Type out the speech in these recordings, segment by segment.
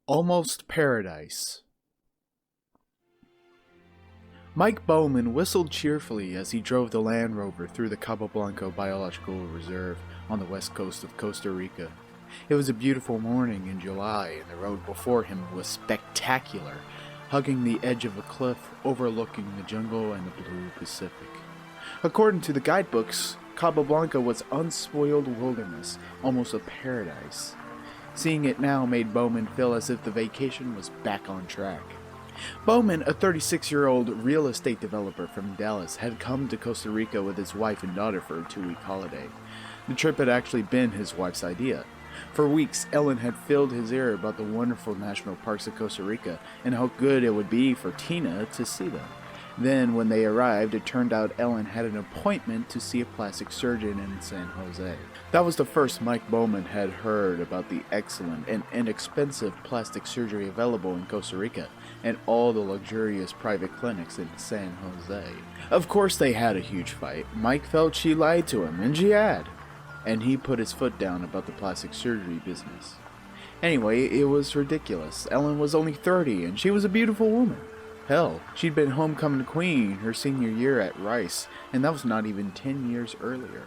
Almost Paradise. Mike Bowman whistled cheerfully as he drove the Land Rover through the Cabo Blanco Biological Reserve on the west coast of Costa Rica. It was a beautiful morning in July, and the road before him was spectacular, hugging the edge of a cliff overlooking the jungle and the blue Pacific. According to the guidebooks, Cabo Blanco was unspoiled wilderness, almost a paradise. Seeing it now made Bowman feel as if the vacation was back on track. Bowman, a 36-year-old real estate developer from Dallas, had come to Costa Rica with his wife and daughter for a 2-week holiday. The trip had actually been his wife's idea. For weeks, Ellen had filled his ear about the wonderful national parks of Costa Rica and how good it would be for Tina to see them. Then, when they arrived, it turned out Ellen had an appointment to see a plastic surgeon in San Jose. That was the first Mike Bowman had heard about the excellent and inexpensive plastic surgery available in Costa Rica and all the luxurious private clinics in San Jose. Of course they had a huge fight. Mike felt she lied to him, and she had. And he put his foot down about the plastic surgery business. Anyway, it was ridiculous. Ellen was only 30 and she was a beautiful woman. Hell, she'd been homecoming queen her senior year at Rice, and that was not even 10 years earlier.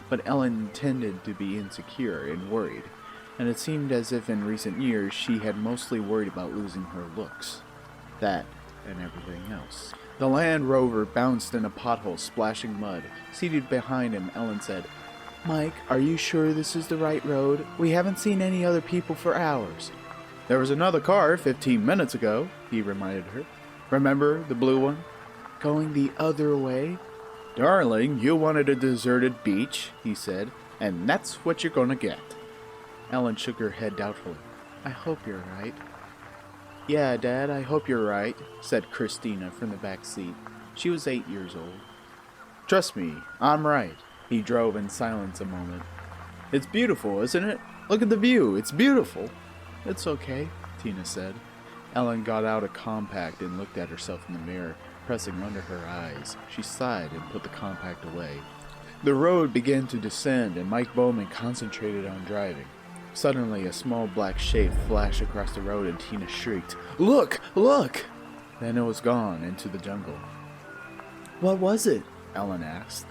But Ellen tended to be insecure and worried, and it seemed as if in recent years she had mostly worried about losing her looks. That and everything else. The Land Rover bounced in a pothole, splashing mud. Seated behind him, Ellen said, "Mike, are you sure this is the right road? We haven't seen any other people for hours." "There was another car 15 minutes ago," he reminded her. "Remember the blue one?" "Going the other way?" "Darling, you wanted a deserted beach," he said, "and that's what you're gonna get." Ellen shook her head doubtfully. "I hope you're right." "Yeah, Dad, I hope you're right," said Christina from the back seat. She was 8 years old. "Trust me, I'm right." He drove in silence a moment. "It's beautiful, isn't it? Look at the view, it's beautiful." "It's okay," Tina said. Ellen got out a compact and looked at herself in the mirror, pressing under her eyes. She sighed and put the compact away. The road began to descend, and Mike Bowman concentrated on driving. Suddenly, a small black shape flashed across the road, and Tina shrieked, "Look! Look!" Then it was gone into the jungle. "What was it?" Ellen asked.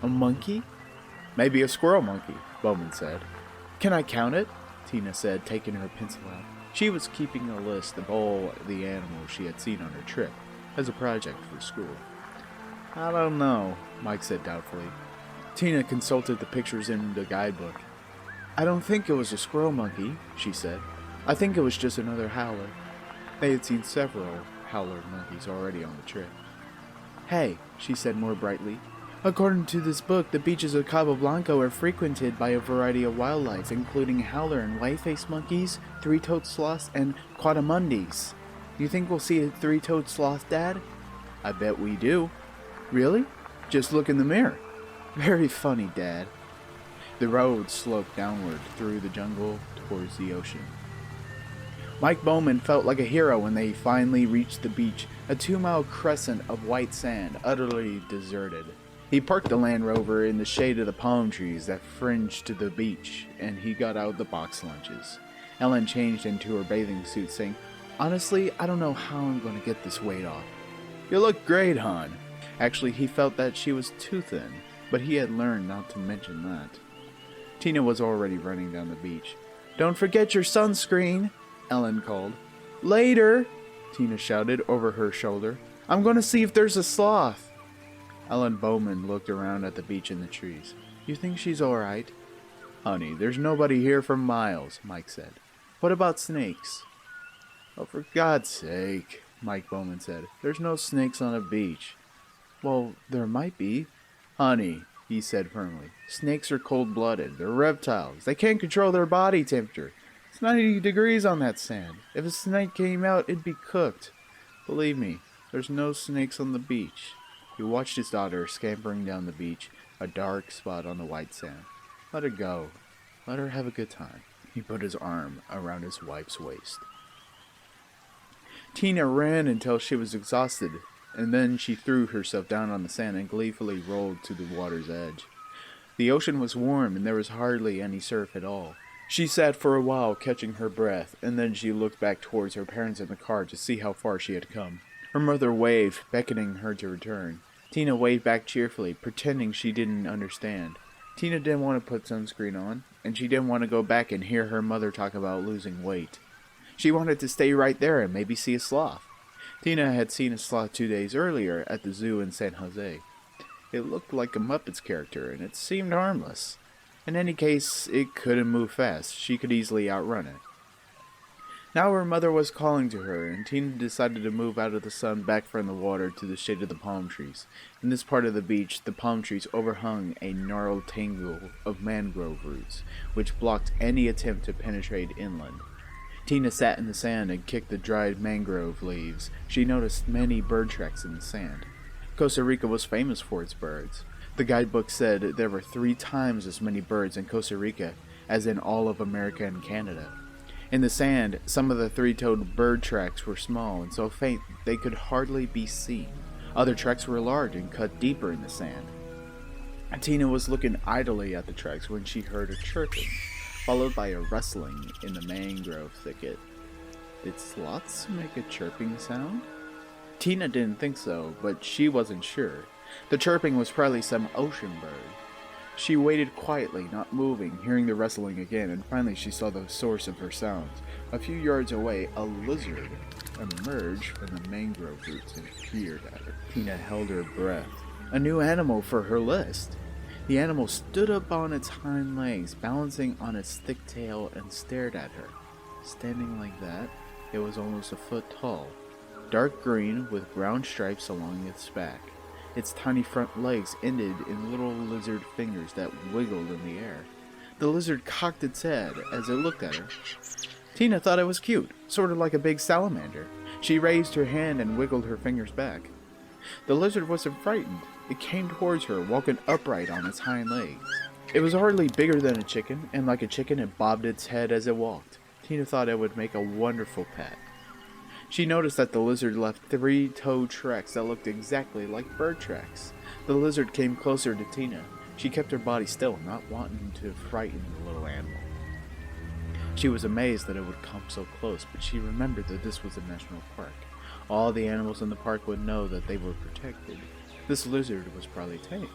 "A monkey?" "Maybe a squirrel monkey," Bowman said. "Can I count it?" Tina said, taking her pencil out. She was keeping a list of all the animals she had seen on her trip, as a project for school. "I don't know," Mike said doubtfully. Tina consulted the pictures in the guidebook. "I don't think it was a squirrel monkey," she said. "I think it was just another howler." They had seen several howler monkeys already on the trip. "Hey," she said more brightly. "According to this book, the beaches of Cabo Blanco are frequented by a variety of wildlife, including howler and white-faced monkeys, three-toed sloths, and quadrumundis. You think we'll see a three-toed sloth, Dad?" "I bet we do." "Really? Just look in the mirror." "Very funny, Dad." The road sloped downward through the jungle towards the ocean. Mike Bowman felt like a hero when they finally reached the beach, a 2-mile crescent of white sand, utterly deserted. He parked the Land Rover in the shade of the palm trees that fringed the beach, and he got out the box lunches. Ellen changed into her bathing suit, saying, "Honestly, I don't know how I'm going to get this weight off." "You look great, hon." Actually, he felt that she was too thin, but he had learned not to mention that. Tina was already running down the beach. "Don't forget your sunscreen," Ellen called. "Later," Tina shouted over her shoulder. "I'm going to see if there's a sloth." Ellen Bowman looked around at the beach and the trees. "You think she's all right?" "Honey, there's nobody here for miles," Mike said. "What about snakes?" "Oh, for God's sake," Mike Bowman said. "There's no snakes on a beach." "Well, there might be." "Honey," he said firmly, "snakes are cold-blooded. They're reptiles. They can't control their body temperature. It's 90 degrees on that sand. If a snake came out, it'd be cooked. Believe me, there's no snakes on the beach." He watched his daughter scampering down the beach, a dark spot on the white sand. "Let her go. Let her have a good time." He put his arm around his wife's waist. Tina ran until she was exhausted, and then she threw herself down on the sand and gleefully rolled to the water's edge. The ocean was warm, and there was hardly any surf at all. She sat for a while, catching her breath, and then she looked back towards her parents in the car to see how far she had come. Her mother waved, beckoning her to return. Tina waved back cheerfully, pretending she didn't understand. Tina didn't want to put sunscreen on, and she didn't want to go back and hear her mother talk about losing weight. She wanted to stay right there and maybe see a sloth. Tina had seen a sloth 2 days earlier at the zoo in San Jose. It looked like a Muppets character, and it seemed harmless. In any case, it couldn't move fast. She could easily outrun it. Now her mother was calling to her, and Tina decided to move out of the sun back from the water to the shade of the palm trees. In this part of the beach, the palm trees overhung a gnarled tangle of mangrove roots, which blocked any attempt to penetrate inland. Tina sat in the sand and kicked the dried mangrove leaves. She noticed many bird tracks in the sand. Costa Rica was famous for its birds. The guidebook said there were 3 times as many birds in Costa Rica as in all of America and Canada. In the sand, some of the 3-toed bird tracks were small and so faint they could hardly be seen. Other tracks were large and cut deeper in the sand. Tina was looking idly at the tracks when she heard a chirping, followed by a rustling in the mangrove thicket. Did sloths make a chirping sound? Tina didn't think so, but she wasn't sure. The chirping was probably some ocean bird. She waited quietly, not moving, hearing the rustling again, and finally she saw the source of her sounds. A few yards away, a lizard emerged from the mangrove roots and peered at her. Tina held her breath. A new animal for her list. The animal stood up on its hind legs, balancing on its thick tail, and stared at her. Standing like that, it was almost a foot tall, dark green with brown stripes along its back. Its tiny front legs ended in little lizard fingers that wiggled in the air. The lizard cocked its head as it looked at her. Tina thought it was cute, sort of like a big salamander. She raised her hand and wiggled her fingers back. The lizard wasn't frightened. It came towards her, walking upright on its hind legs. It was hardly bigger than a chicken, and like a chicken it bobbed its head as it walked. Tina thought it would make a wonderful pet. She noticed that the lizard left 3-toed tracks that looked exactly like bird tracks. The lizard came closer to Tina. She kept her body still, not wanting to frighten the little animal. She was amazed that it would come so close, but she remembered that this was a national park. All the animals in the park would know that they were protected. This lizard was probably tame.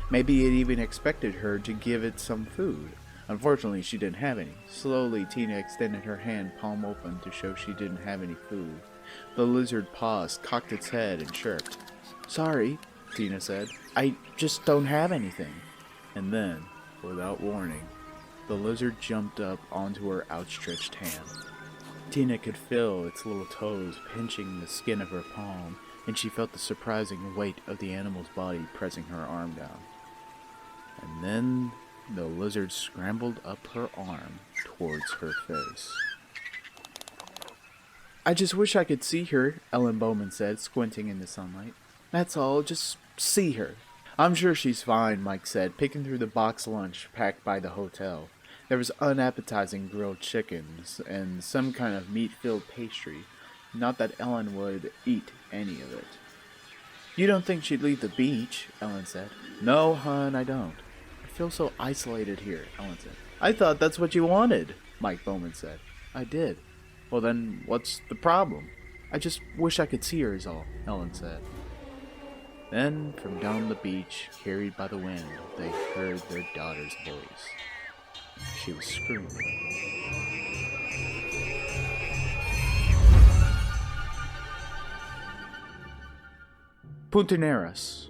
Maybe it even expected her to give it some food. Unfortunately, she didn't have any. Slowly, Tina extended her hand palm open to show she didn't have any food. The lizard paused, cocked its head, and chirped. "Sorry," Tina said. "I just don't have anything." And then, without warning, the lizard jumped up onto her outstretched hand. Tina could feel its little toes pinching the skin of her palm, and she felt the surprising weight of the animal's body pressing her arm down. And then the lizard scrambled up her arm towards her face. "I just wish I could see her," Ellen Bowman said, squinting in the sunlight. "That's all, just see her." "I'm sure she's fine," Mike said, picking through the box lunch packed by the hotel. There was unappetizing grilled chickens and some kind of meat-filled pastry. Not that Ellen would eat any of it. "You don't think she'd leave the beach?" Ellen said. "No, hon, I don't. I feel so isolated here," Ellen said. "I thought that's what you wanted," Mike Bowman said. "I did." "Well then, what's the problem?" "I just wish I could see her is all," Ellen said. Then, from down the beach, carried by the wind, they heard their daughter's voice. She was screaming. Puntaneras.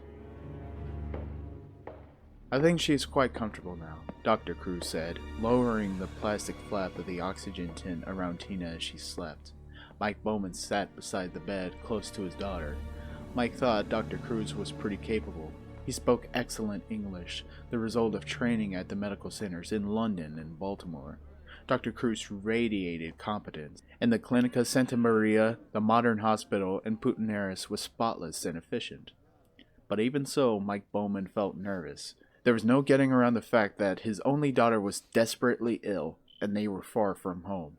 "I think she is quite comfortable now," Dr. Cruz said, lowering the plastic flap of the oxygen tent around Tina as she slept. Mike Bowman sat beside the bed, close to his daughter. Mike thought Dr. Cruz was pretty capable. He spoke excellent English, the result of training at the medical centers in London and Baltimore. Dr. Cruz radiated competence, and the Clinica Santa Maria, the modern hospital, and Puntaneras was spotless and efficient. But even so, Mike Bowman felt nervous. There was no getting around the fact that his only daughter was desperately ill, and they were far from home.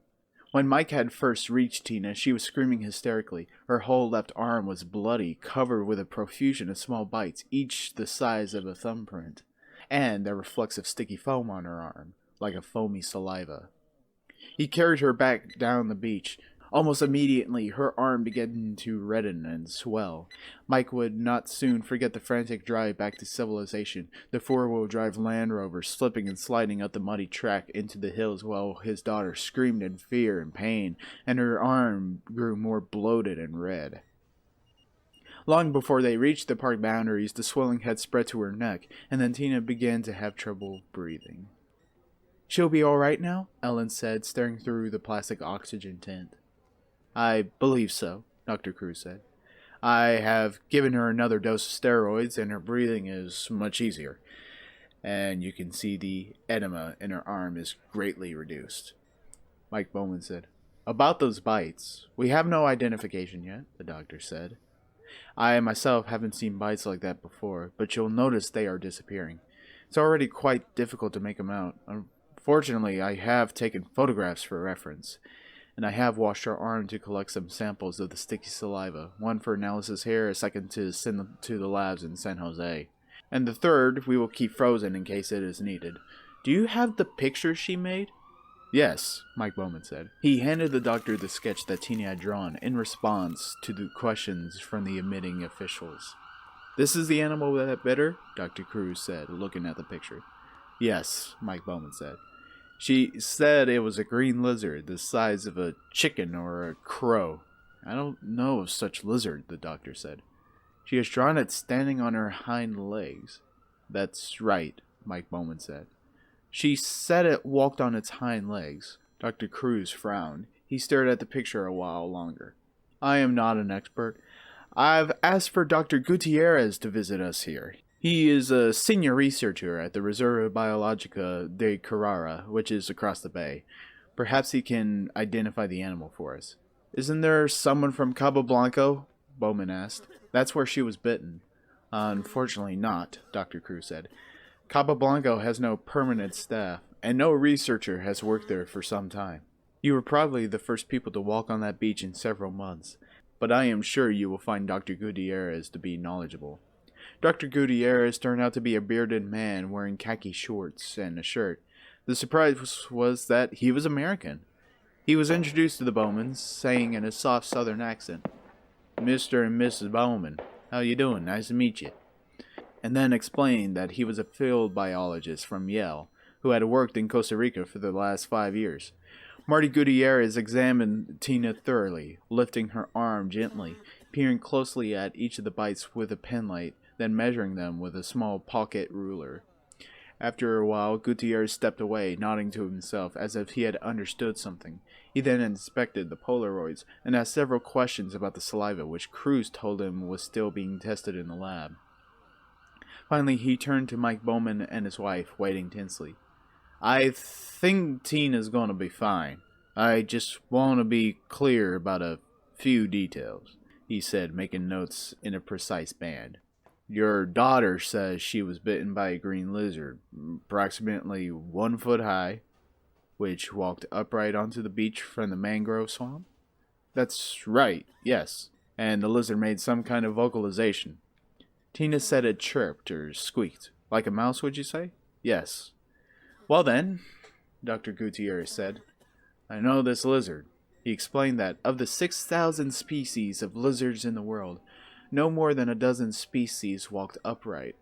When Mike had first reached Tina, she was screaming hysterically. Her whole left arm was bloody, covered with a profusion of small bites, each the size of a thumbprint. And there were flecks of sticky foam on her arm. like a foamy saliva. He carried her back down the beach. Almost immediately, her arm began to redden and swell. Mike would not soon forget the frantic drive back to civilization, the four-wheel drive Land Rover slipping and sliding up the muddy track into the hills while his daughter screamed in fear and pain, and her arm grew more bloated and red. Long before they reached the park boundaries, the swelling had spread to her neck, and then Tina began to have trouble breathing. "She'll be all right now?" Ellen said, staring through the plastic oxygen tent. "I believe so," Dr. Cruz said. "I have given her another dose of steroids, and her breathing is much easier. And you can see the edema in her arm is greatly reduced." Mike Bowman said, "About those bites, we have no identification yet," the doctor said. "I myself haven't seen bites like that before, but you'll notice they are disappearing. It's already quite difficult to make them out. Fortunately, I have taken photographs for reference, and I have washed her arm to collect some samples of the sticky saliva, one for analysis here, a second to send them to the labs in San Jose, and the third we will keep frozen in case it is needed. Do you have the pictures she made?" "Yes," Mike Bowman said. He handed the doctor the sketch that Tina had drawn in response to the questions from the admitting officials. "This is the animal that bit her?" Dr. Cruz said, looking at the picture. "Yes," Mike Bowman said. "She said it was a green lizard, the size of a chicken or a crow." "I don't know of such lizard," the doctor said. "She has drawn it standing on her hind legs." "That's right," Mike Bowman said. "She said it walked on its hind legs." Dr. Cruz frowned. He stared at the picture a while longer. "I am not an expert. I've asked for Dr. Gutierrez to visit us here. He is a senior researcher at the Reserva Biologica de Carrara, which is across the bay. Perhaps he can identify the animal for us." "Isn't there someone from Cabo Blanco?" Bowman asked. "That's where she was bitten." "Unfortunately not," Dr. Cruz said. "Cabo Blanco has no permanent staff, and no researcher has worked there for some time. You were probably the first people to walk on that beach in several months, but I am sure you will find Dr. Gutierrez to be knowledgeable." Dr. Gutierrez turned out to be a bearded man wearing khaki shorts and a shirt. The surprise was that he was American. He was introduced to the Bowmans, saying in a soft southern accent, "Mr. and Mrs. Bowman, how you doing? Nice to meet you." And then explained that he was a field biologist from Yale, who had worked in Costa Rica for the last 5 years. Marty Gutierrez examined Tina thoroughly, lifting her arm gently, peering closely at each of the bites with a penlight, then measuring them with a small pocket ruler. After a while, Gutierrez stepped away, nodding to himself as if he had understood something. He then inspected the Polaroids and asked several questions about the saliva, which Cruz told him was still being tested in the lab. Finally, he turned to Mike Bowman and his wife, waiting tensely. "I think Tina's going to be fine. I just want to be clear about a few details," he said, making notes in a precise band. "Your daughter says she was bitten by a green lizard, approximately 1 foot high, which walked upright onto the beach from the mangrove swamp?" "That's right, yes. And the lizard made some kind of vocalization." "Tina said it chirped or squeaked. Like a mouse, would you say?" "Yes." "Well then," Dr. Gutierrez said, "I know this lizard." He explained that of the 6,000 species of lizards in the world, no more than a dozen species walked upright.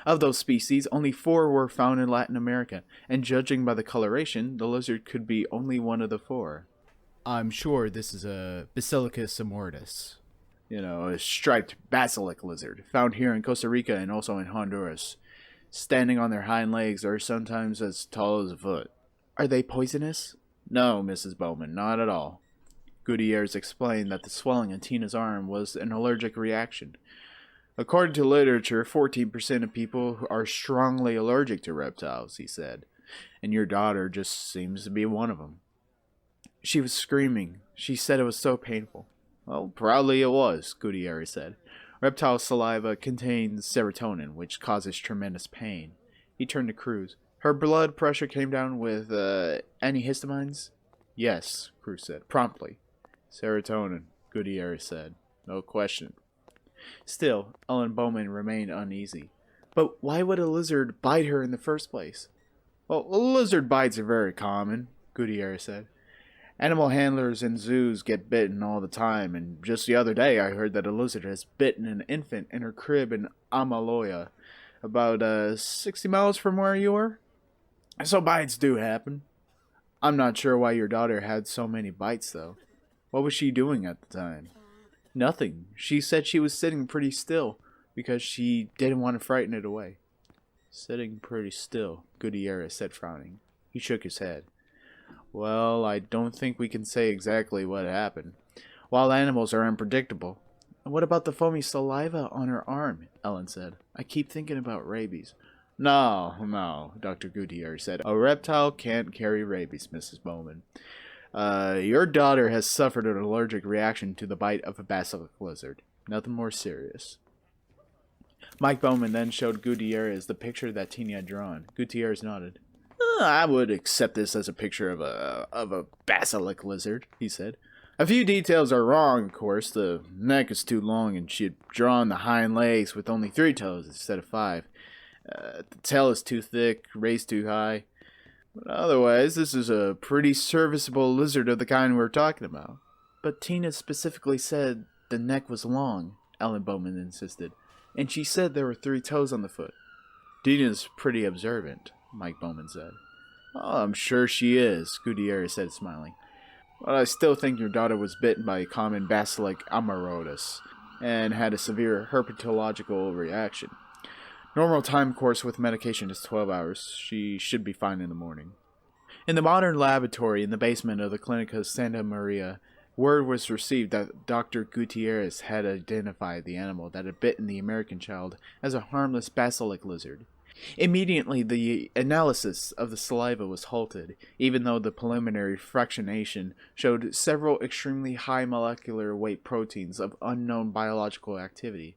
Of those species, only 4 were found in Latin America, and judging by the coloration, the lizard could be only one of the 4. "I'm sure this is a Basilicus amortus. A striped basilic lizard, found here in Costa Rica and also in Honduras. Standing on their hind legs are sometimes as tall as a foot." "Are they poisonous?" "No, Mrs. Bowman, not at all." Gutierrez explained that the swelling in Tina's arm was an allergic reaction. "According to literature, 14% of people are strongly allergic to reptiles," he said, "and your daughter just seems to be one of them." "She was screaming. She said it was so painful." "Well, probably it was," Gutierrez said. "Reptile saliva contains serotonin, which causes tremendous pain." He turned to Cruz. "Her blood pressure came down with, antihistamines?" "Yes," Cruz said, promptly. "Serotonin," Gutierrez said. "No question." Still, Ellen Bowman remained uneasy. "But why would a lizard bite her in the first place?" Well, lizard bites are very common, Gutierrez said. Animal handlers in zoos get bitten all the time, and just the other day I heard that a lizard has bitten an infant in her crib in Amaloya, about 60 miles from where you are. So bites do happen. I'm not sure why your daughter had so many bites, though. What was she doing at the time? Nothing. She said she was sitting pretty still, because she didn't want to frighten it away. Sitting pretty still, Gutierrez said, frowning. He shook his head. Well, I don't think we can say exactly what happened. Wild animals are unpredictable. What about the foamy saliva on her arm? Ellen said. I keep thinking about rabies. No, Dr. Gutierrez said. A reptile can't carry rabies, Mrs. Bowman. Your daughter has suffered an allergic reaction to the bite of a basilisk lizard. Nothing more serious. Mike Bowman then showed Gutierrez the picture that Tina had drawn. Gutierrez nodded. I would accept this as a picture of a basilisk lizard, he said. A few details are wrong, of course. The neck is too long, and she had drawn the hind legs with only 3 toes instead of 5. The tail is too thick, raised too high. But otherwise, this is a pretty serviceable lizard of the kind we're talking about. But Tina specifically said the neck was long, Ellen Bowman insisted. And she said there were 3 toes on the foot. Tina's pretty observant, Mike Bowman said. Oh, I'm sure she is, Gutierrez said, smiling. But I still think your daughter was bitten by a common basilisk amaurotus and had a severe herpetological reaction. Normal time course with medication is 12 hours. She should be fine in the morning. In the modern laboratory in the basement of the Clinica Santa Maria, word was received that Dr. Gutierrez had identified the animal that had bitten the American child as a harmless basilisk lizard. Immediately, the analysis of the saliva was halted, even though the preliminary fractionation showed several extremely high molecular weight proteins of unknown biological activity.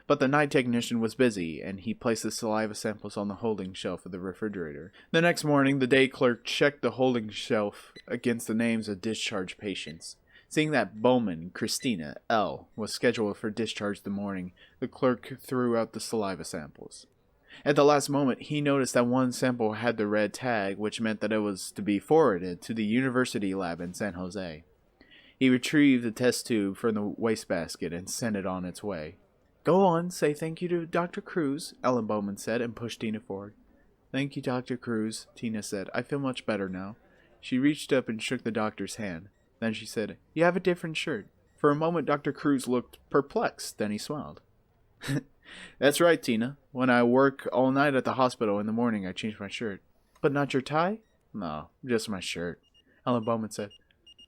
But the night technician was busy, and he placed the saliva samples on the holding shelf of the refrigerator. The next morning, the day clerk checked the holding shelf against the names of discharged patients. Seeing that Bowman, Christina, L. was scheduled for discharge the morning, the clerk threw out the saliva samples. At the last moment, he noticed that one sample had the red tag, which meant that it was to be forwarded to the university lab in San Jose. He retrieved the test tube from the wastebasket and sent it on its way. Go on, say thank you to Dr. Cruz, Ellen Bowman said, and pushed Tina forward. Thank you, Dr. Cruz, Tina said. I feel much better now. She reached up and shook the doctor's hand. Then she said, You have a different shirt. For a moment, Dr. Cruz looked perplexed. Then he smiled. That's right, Tina. When I work all night at the hospital in the morning, I change my shirt. But not your tie? No, just my shirt, Ellen Bowman said.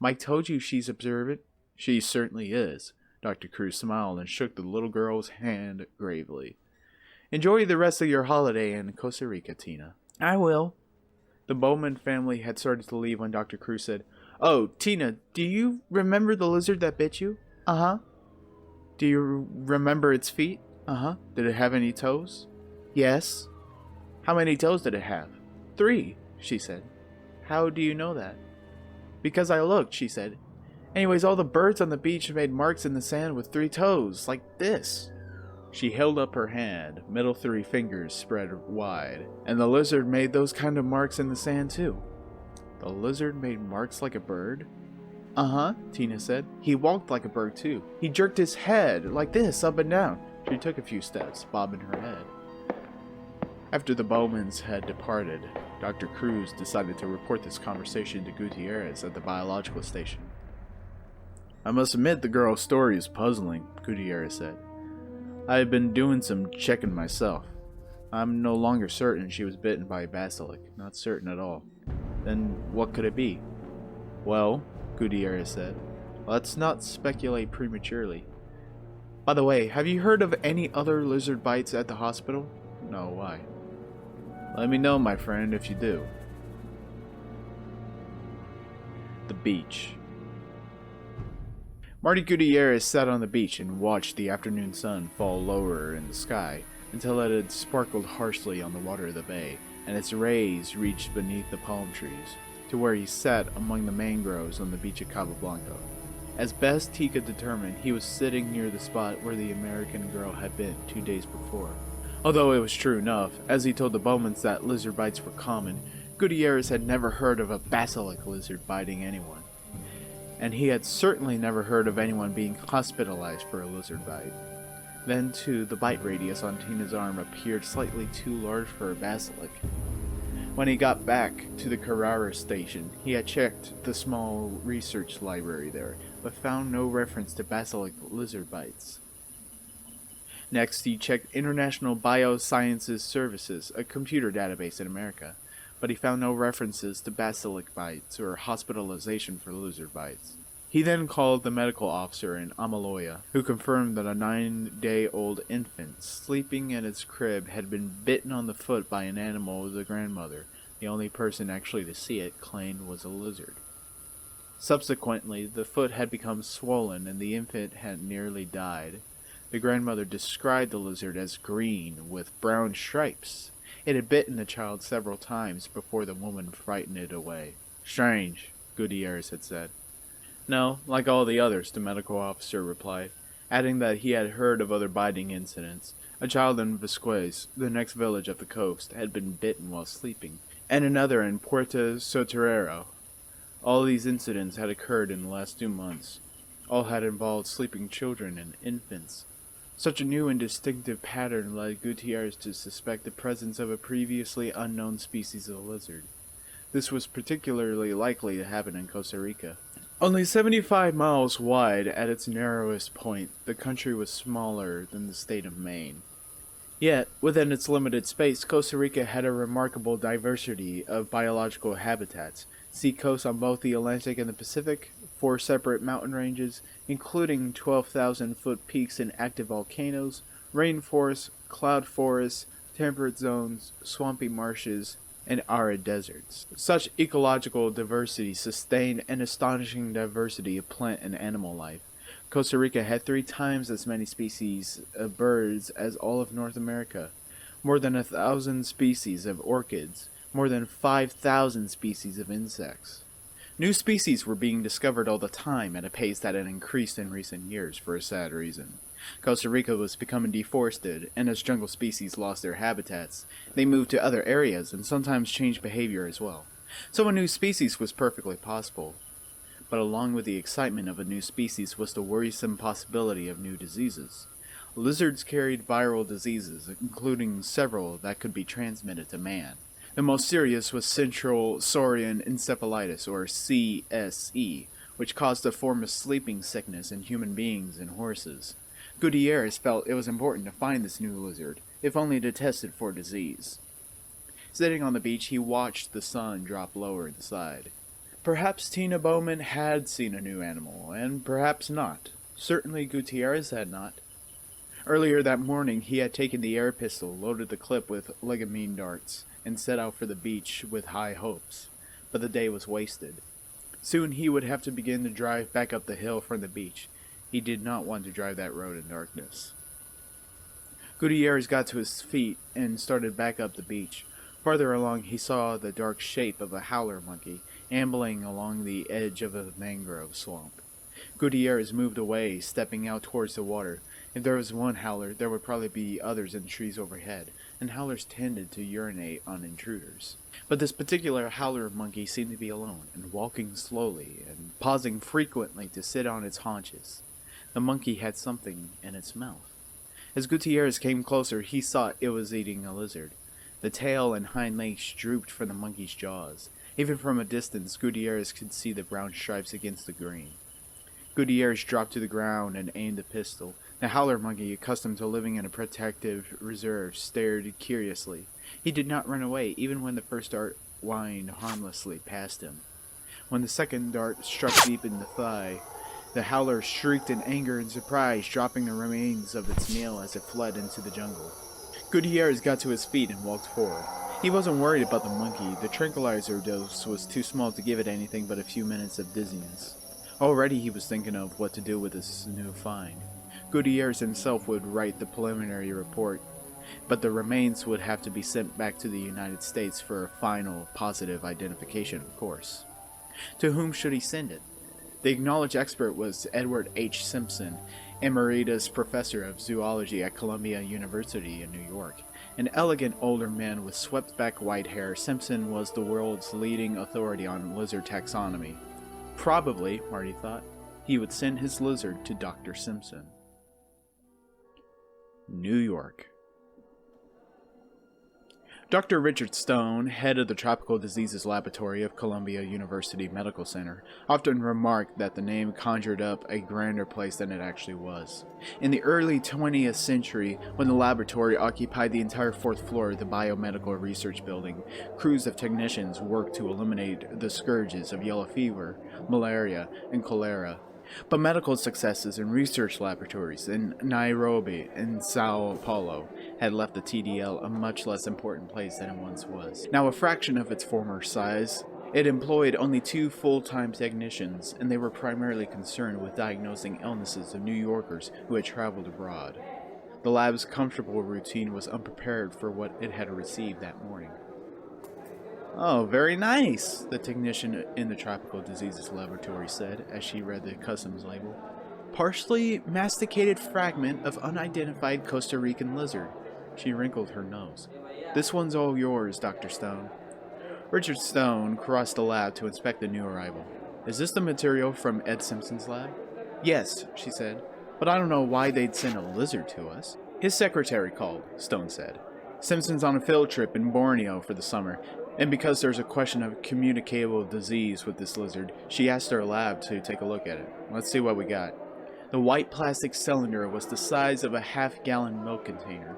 Mike told you she's observant. She certainly is. Dr. Cruz smiled and shook the little girl's hand gravely. Enjoy the rest of your holiday in Costa Rica, Tina. I will. The Bowman family had started to leave when Dr. Cruz said, Oh, Tina, do you remember the lizard that bit you? Uh-huh. Do you remember its feet? Uh-huh. Did it have any toes? Yes. How many toes did it have? 3, she said. How do you know that? Because I looked, she said. Anyways, all the birds on the beach made marks in the sand with 3 toes, like this. She held up her hand, middle 3 fingers spread wide, and the lizard made those kind of marks in the sand too. The lizard made marks like a bird? Uh-huh, Tina said. He walked like a bird too. He jerked his head like this, up and down. She took a few steps, bobbing her head. After the Bowmans had departed, Dr. Cruz decided to report this conversation to Gutierrez at the biological station. I must admit the girl's story is puzzling, Gutierrez said. I have been doing some checking myself. I'm no longer certain she was bitten by a basilisk, not certain at all. Then what could it be? Well, Gutierrez said, let's not speculate prematurely. By the way, have you heard of any other lizard bites at the hospital? No, why? Let me know, my friend, if you do. The beach. Marty Gutierrez sat on the beach and watched the afternoon sun fall lower in the sky until it had sparkled harshly on the water of the bay, and its rays reached beneath the palm trees, to where he sat among the mangroves on the beach of Cabo Blanco. As best he could determine, he was sitting near the spot where the American girl had been 2 days before. Although it was true enough, as he told the Bowmans that lizard bites were common, Gutierrez had never heard of a basilisk lizard biting anyone. And he had certainly never heard of anyone being hospitalized for a lizard bite. Then, too, the bite radius on Tina's arm appeared slightly too large for a basilisk. When he got back to the Carrara station, he had checked the small research library there, but found no reference to basilisk lizard bites. Next, he checked International Biosciences Services, a computer database in America, but he found no references to basilisk bites or hospitalization for lizard bites. He then called the medical officer in Amaloya, who confirmed that a 9-day-old infant sleeping in its crib had been bitten on the foot by an animal the grandmother, the only person actually to see it, claimed was a lizard. Subsequently, the foot had become swollen and the infant had nearly died. The grandmother described the lizard as green with brown stripes. It had bitten the child several times before the woman frightened it away. Strange, Gutierrez had said. No, like all the others, the medical officer replied, adding that he had heard of other biting incidents. A child in Vasquez, the next village up the coast, had been bitten while sleeping, and another in Puerto Soterrero. All these incidents had occurred in the last 2 months. All had involved sleeping children and infants. Such a new and distinctive pattern led Gutierrez to suspect the presence of a previously unknown species of lizard. This was particularly likely to happen in Costa Rica. Only 75 miles wide at its narrowest point, the country was smaller than the state of Maine. Yet, within its limited space, Costa Rica had a remarkable diversity of biological habitats. Sea coasts on both the Atlantic and the Pacific, 4 separate mountain ranges, including 12,000-foot peaks and active volcanoes, rainforests, cloud forests, temperate zones, swampy marshes, and arid deserts. Such ecological diversity sustained an astonishing diversity of plant and animal life. Costa Rica had 3 times as many species of birds as all of North America, more than 1,000 species of orchids, more than 5,000 species of insects. New species were being discovered all the time at a pace that had increased in recent years for a sad reason. Costa Rica was becoming deforested, and as jungle species lost their habitats, they moved to other areas and sometimes changed behavior as well. So a new species was perfectly possible. But along with the excitement of a new species was the worrisome possibility of new diseases. Lizards carried viral diseases, including several that could be transmitted to man. The most serious was central saurian encephalitis, or CSE, which caused a form of sleeping sickness in human beings and horses. Gutierrez felt it was important to find this new lizard, if only to test it for disease. Sitting on the beach, he watched the sun drop lower inside. Perhaps Tina Bowman had seen a new animal, and perhaps not. Certainly Gutierrez had not. Earlier that morning, he had taken the air pistol, loaded the clip with legume darts, and set out for the beach with high hopes. But the day was wasted. Soon he would have to begin to drive back up the hill from the beach. He did not want to drive that road in darkness. Gutierrez got to his feet and started back up the beach. Farther along, he saw the dark shape of a howler monkey ambling along the edge of a mangrove swamp. Gutierrez moved away, stepping out towards the water. If there was one howler, there would probably be others in the trees overhead, and howlers tended to urinate on intruders. But this particular howler monkey seemed to be alone, and walking slowly, and pausing frequently to sit on its haunches. The monkey had something in its mouth. As Gutierrez came closer, he saw it was eating a lizard. The tail and hind legs drooped from the monkey's jaws. Even from a distance, Gutierrez could see the brown stripes against the green. Gutierrez dropped to the ground and aimed a pistol. The howler monkey, accustomed to living in a protective reserve, stared curiously. He did not run away, even when the first dart whined harmlessly past him. When the second dart struck deep in the thigh, the howler shrieked in anger and surprise, dropping the remains of its meal as it fled into the jungle. Gutierrez got to his feet and walked forward. He wasn't worried about the monkey. The tranquilizer dose was too small to give it anything but a few minutes of dizziness. Already he was thinking of what to do with this new find. Gutierrez himself would write the preliminary report, but the remains would have to be sent back to the United States for a final positive identification, of course. To whom should he send it? The acknowledged expert was Edward H. Simpson, emeritus professor of zoology at Columbia University in New York. An elegant older man with swept-back white hair, Simpson was the world's leading authority on lizard taxonomy. Probably, Marty thought, he would send his lizard to Dr. Simpson. New York. Dr. Richard Stone, head of the Tropical Diseases Laboratory of Columbia University Medical Center, often remarked that the name conjured up a grander place than it actually was. In the early 20th century, when the laboratory occupied the entire fourth floor of the Biomedical Research Building, crews of technicians worked to eliminate the scourges of yellow fever, malaria, and cholera. But medical successes in research laboratories in Nairobi and Sao Paulo had left the TDL a much less important place than it once was. Now a fraction of its former size, it employed only 2 full-time technicians, and they were primarily concerned with diagnosing illnesses of New Yorkers who had traveled abroad. The lab's comfortable routine was unprepared for what it had received that morning. "Oh, very nice," the technician in the Tropical Diseases Laboratory said as she read the customs label. "Partially masticated fragment of unidentified Costa Rican lizard." She wrinkled her nose. "This one's all yours, Dr. Stone." Richard Stone crossed the lab to inspect the new arrival. "Is this the material from Ed Simpson's lab?" "Yes," she said, "but I don't know why they'd send a lizard to us." "His secretary called," Stone said. "Simpson's on a field trip in Borneo for the summer, and because there's a question of communicable disease with this lizard, she asked our lab to take a look at it. Let's see what we got." The white plastic cylinder was the size of a half-gallon milk container.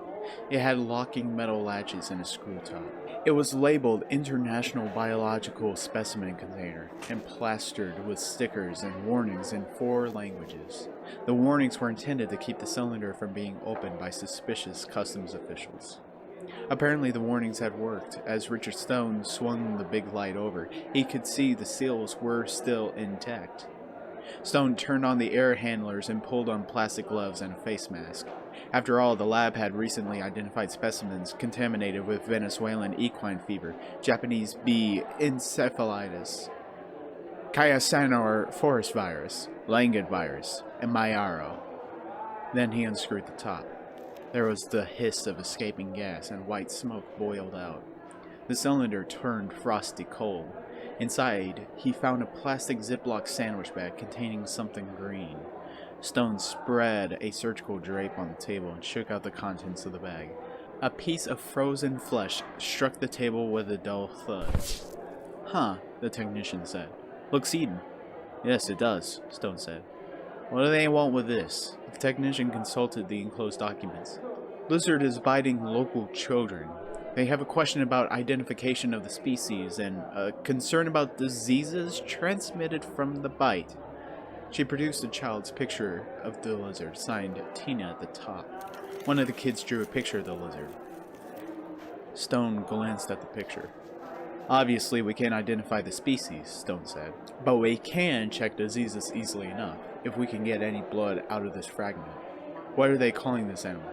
It had locking metal latches and a screw top. It was labeled International Biological Specimen Container and plastered with stickers and warnings in 4 languages. The warnings were intended to keep the cylinder from being opened by suspicious customs officials. Apparently the warnings had worked. As Richard Stone swung the big light over, he could see the seals were still intact. Stone turned on the air handlers and pulled on plastic gloves and a face mask. After all, the lab had recently identified specimens contaminated with Venezuelan equine fever, Japanese bee encephalitis, Kyasanor forest virus, Languid virus, and Mayaro. Then he unscrewed the top. There was the hiss of escaping gas, and white smoke boiled out. The cylinder turned frosty cold. Inside, he found a plastic Ziploc sandwich bag containing something green. Stone spread a surgical drape on the table and shook out the contents of the bag. A piece of frozen flesh struck the table with a dull thud. "Huh," the technician said. "Looks eaten." "Yes, it does," Stone said. "What do they want with this?" The technician consulted the enclosed documents. "Lizard is biting local children. They have a question about identification of the species and a concern about diseases transmitted from the bite." She produced a child's picture of the lizard, signed Tina at the top. One of the kids drew a picture of the lizard. Stone glanced at the picture. "Obviously, we can't identify the species," Stone said, "but we can check diseases easily enough, if we can get any blood out of this fragment." "What are they calling this animal?"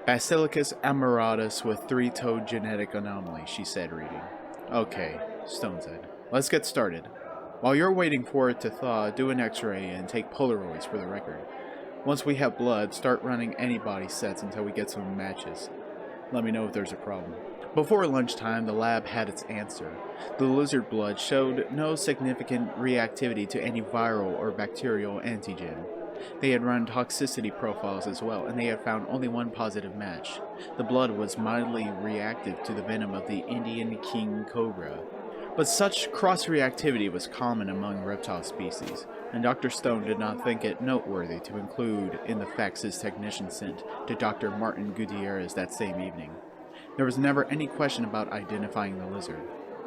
"Basilicus amoratus with 3-toed genetic anomaly," she said, reading. "Okay," Stone said. "Let's get started. While you're waiting for it to thaw, do an x-ray and take Polaroids for the record. Once we have blood, start running antibody sets until we get some matches. Let me know if there's a problem." Before lunchtime, the lab had its answer. The lizard blood showed no significant reactivity to any viral or bacterial antigen. They had run toxicity profiles as well, and they had found only one positive match. The blood was mildly reactive to the venom of the Indian king cobra. But such cross-reactivity was common among reptile species, and Dr. Stone did not think it noteworthy to include in the facts his technician sent to Dr. Martin Gutierrez that same evening. There was never any question about identifying the lizard.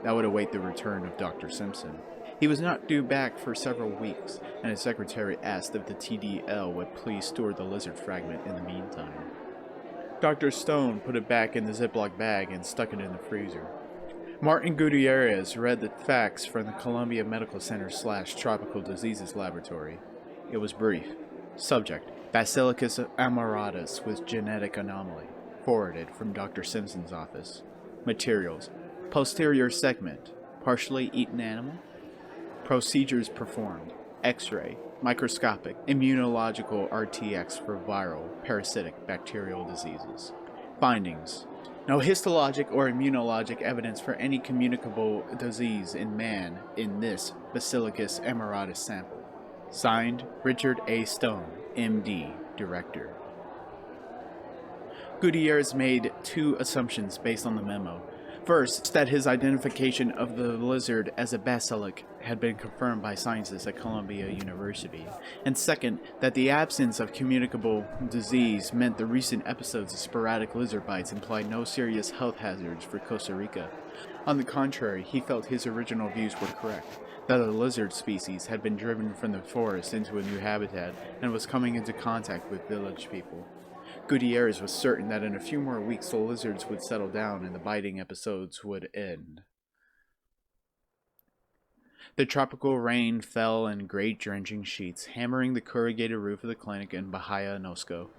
That would await the return of Dr. Simpson. He was not due back for several weeks, and his secretary asked if the TDL would please store the lizard fragment in the meantime. Dr. Stone put it back in the Ziploc bag and stuck it in the freezer. Martin Gutierrez read the facts from the Columbia Medical Center / Tropical Diseases Laboratory. It was brief. Subject: Basilicus amoratus with genetic anomaly. Forwarded from Dr. Simpson's office. Materials: posterior segment, partially eaten animal. Procedures performed: X-ray, microscopic, immunological RTX for viral, parasitic, bacterial diseases. Findings. No histologic or immunologic evidence for any communicable disease in man in this Basilicus emiratus sample. Signed, Richard A. Stone, M.D., Director. Gutierrez made two assumptions based on the memo. First, that his identification of the lizard as a basilic had been confirmed by scientists at Columbia University. And second, that the absence of communicable disease meant the recent episodes of sporadic lizard bites implied no serious health hazards for Costa Rica. On the contrary, he felt his original views were correct, that a lizard species had been driven from the forest into a new habitat and was coming into contact with village people. Gutierrez was certain that in a few more weeks the lizards would settle down and the biting episodes would end. The tropical rain fell in great drenching sheets, hammering the corrugated roof of the clinic in Bahia Nosco.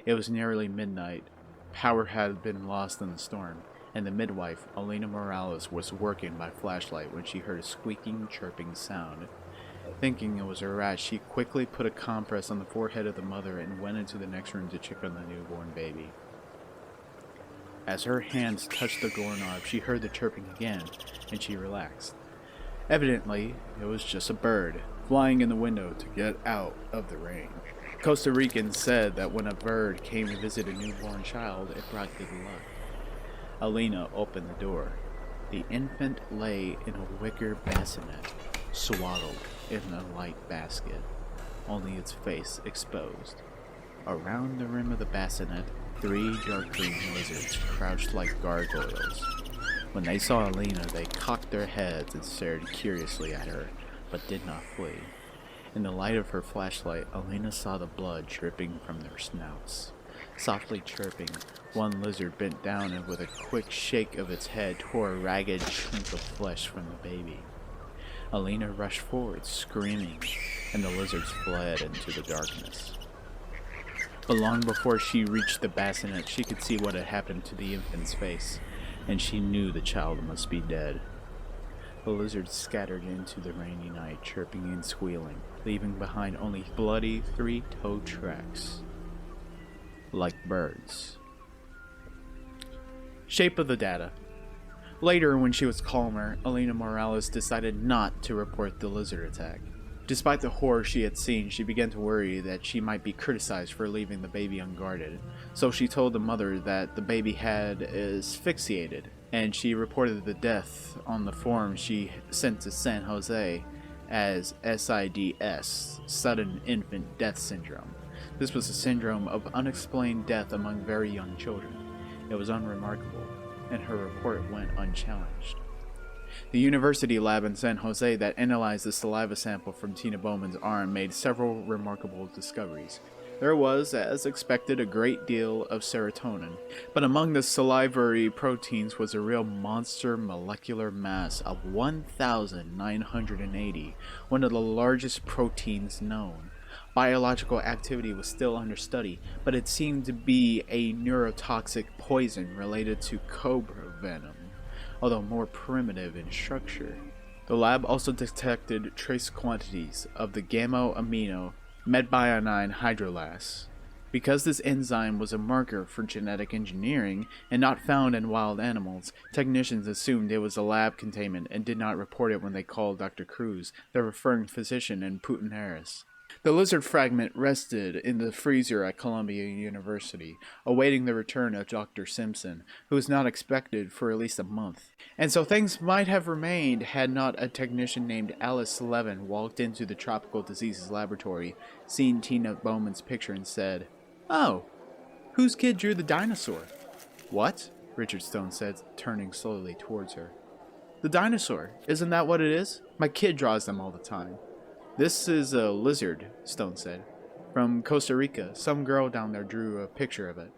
It was nearly midnight. Power had been lost in the storm, and the midwife, Elena Morales, was working by flashlight when she heard a squeaking, chirping sound. Thinking it was a rat, she quickly put a compress on the forehead of the mother and went into the next room to check on the newborn baby. As her hands touched the doorknob, she heard the chirping again, and she relaxed. Evidently, it was just a bird, flying in the window to get out of the rain. Costa Ricans said that when a bird came to visit a newborn child, it brought good luck. Alina opened the door. The infant lay in a wicker bassinet, swaddled in a light basket, only its face exposed. Around the rim of the bassinet, 3 dark green lizards crouched like gargoyles. When they saw Alina, they cocked their heads and stared curiously at her, but did not flee. In the light of her flashlight, Alina saw the blood dripping from their snouts. Softly chirping, one lizard bent down and with a quick shake of its head tore a ragged chunk of flesh from the baby. Alina rushed forward, screaming, and the lizards fled into the darkness. But long before she reached the bassinet, she could see what had happened to the infant's face, and she knew the child must be dead. The lizards scattered into the rainy night, chirping and squealing, leaving behind only bloody 3-toe tracks, like birds. Shape of the data. Later, when she was calmer, Elena Morales decided not to report the lizard attack. Despite the horror she had seen, she began to worry that she might be criticized for leaving the baby unguarded. So she told the mother that the baby had asphyxiated, and she reported the death on the form she sent to San Jose as SIDS, Sudden Infant Death Syndrome. This was a syndrome of unexplained death among very young children. It was unremarkable, and her report went unchallenged. The university lab in San Jose that analyzed the saliva sample from Tina Bowman's arm made several remarkable discoveries. There was, as expected, a great deal of serotonin, but among the salivary proteins was a real monster molecular mass of 1,980, one of the largest proteins known. Biological activity was still under study, but it seemed to be a neurotoxic poison related to cobra venom, although more primitive in structure. The lab also detected trace quantities of the gamma-amino medbionine hydrolase. Because this enzyme was a marker for genetic engineering and not found in wild animals, technicians assumed it was a lab containment and did not report it when they called Dr. Cruz, the referring physician in Puntaneras. The lizard fragment rested in the freezer at Columbia University, awaiting the return of Dr. Simpson, who was not expected for at least a month. And so things might have remained had not a technician named Alice Levin walked into the Tropical Diseases Laboratory, seen Tina Bowman's picture and said, "Oh, whose kid drew the dinosaur?" "What?" Richard Stone said, turning slowly towards her. "The dinosaur. Isn't that what it is? My kid draws them all the time." "This is a lizard," Stone said. "From Costa Rica. Some girl down there drew a picture of it."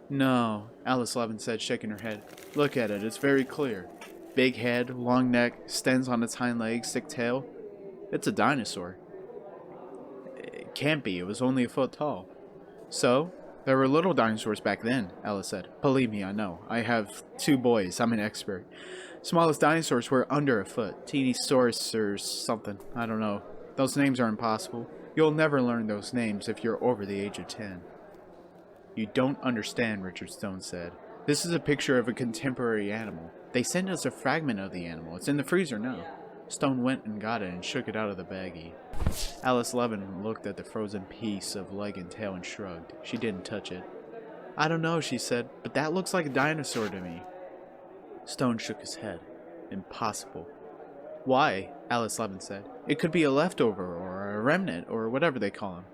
"No," Alice Levin said, shaking her head. "Look at it. It's very clear. Big head, long neck, stands on its hind legs, thick tail. It's a dinosaur." "It can't be. It was only a foot tall." "So? There were little dinosaurs back then," Alice said. "Believe me, I know. I have 2 boys. I'm an expert. Smallest dinosaurs were under a foot. Teenosaurus or something. I don't know. Those names are impossible. You'll never learn those names if you're over the age of 10. You don't understand, Richard Stone said. This is a picture of a contemporary animal. They sent us a fragment of the animal. It's in the freezer now. Stone went and got it and shook it out of the baggie. Alice Levin looked at the frozen piece of leg and tail and shrugged. She didn't touch it. I don't know, she said, but that looks like a dinosaur to me. Stone shook his head. Impossible. Why? Alice Levin said. It could be a leftover or a remnant or whatever they call him.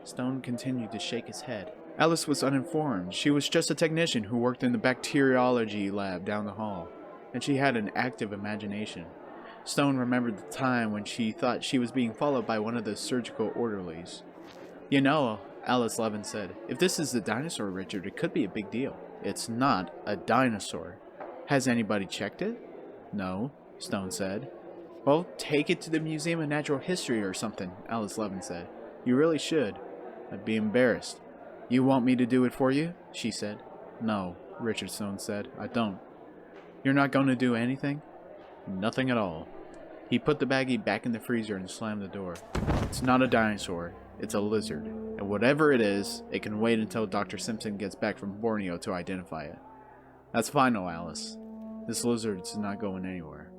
Stone continued to shake his head. Alice was uninformed. She was just a technician who worked in the bacteriology lab down the hall, and she had an active imagination. Stone remembered the time when she thought she was being followed by one of the surgical orderlies. You know, Alice Levin said, if this is the dinosaur, Richard, it could be a big deal. It's not a dinosaur. Has anybody checked it? No, Stone said. Well, take it to the Museum of Natural History or something, Alice Levin said. You really should. I'd be embarrassed. You want me to do it for you? She said. No, Richard Stone said. I don't. You're not going to do anything? Nothing at all. He put the baggie back in the freezer and slammed the door. It's not a dinosaur. It's a lizard. And whatever it is, it can wait until Dr. Simpson gets back from Borneo to identify it. That's final, Alice. This lizard's not going anywhere.